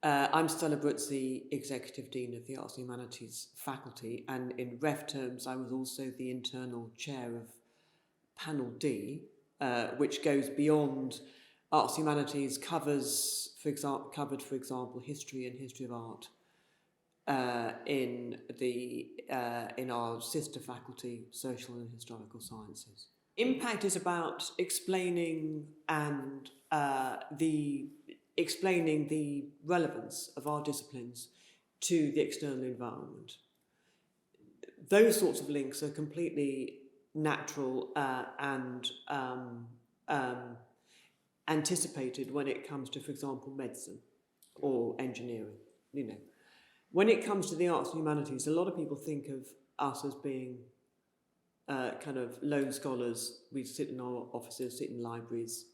I'm Stella Bruzzi, Executive Dean of the Arts and Humanities Faculty, and in REF terms, I was also the internal chair of Panel D, which goes beyond Arts and Humanities, covered, for example, history and history of art in our sister faculty, Social and Historical Sciences. Impact is about explaining the relevance of our disciplines to the external environment. Those sorts of links are completely natural and anticipated when it comes to, for example, medicine or engineering. When it comes to the arts and humanities, a lot of people think of us as being kind of lone scholars. We sit in our offices, sit in libraries,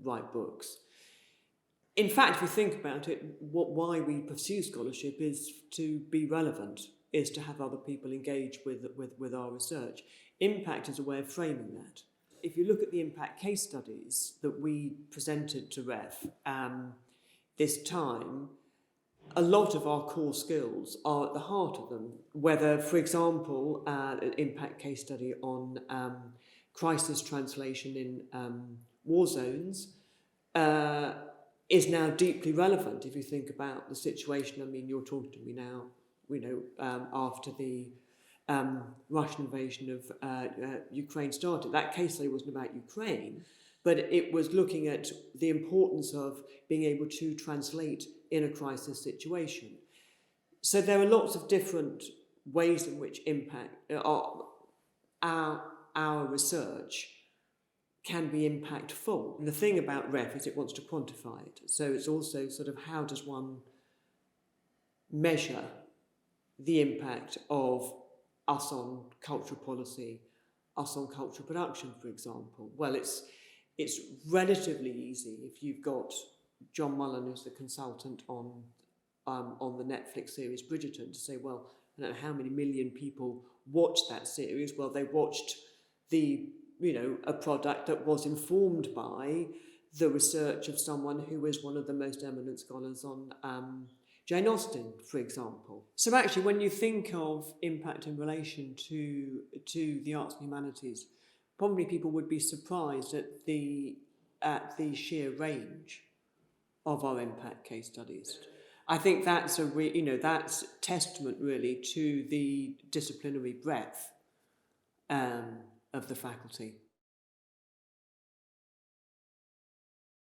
write books. In fact, if you think about it, why we pursue scholarship is to be relevant, is to have other people engage with our research. Impact is a way of framing that. If you look at the impact case studies that we presented to REF this time, a lot of our core skills are at the heart of them. Whether, for example, an impact case study on crisis translation in war zones is now deeply relevant if you think about the situation. I mean, you're talking to me now, after the Russian invasion of Ukraine started. That case study wasn't about Ukraine, but it was looking at the importance of being able to translate in a crisis situation. So there are lots of different ways in which impact our research can be impactful. And the thing about REF is it wants to quantify it. So it's also sort of, how does one measure the impact of us on cultural policy, us on cultural production, for example? Well, it's relatively easy if you've got John Mullen, who's the consultant on the Netflix series Bridgerton, to say, well, I don't know how many million people watched that series. Well, they watched a product that was informed by the research of someone who was one of the most eminent scholars on Jane Austen, for example. So actually, when you think of impact in relation to the arts and humanities, probably people would be surprised at the sheer range of our impact case studies. I think that's that's testament really to the disciplinary breadth of the faculty.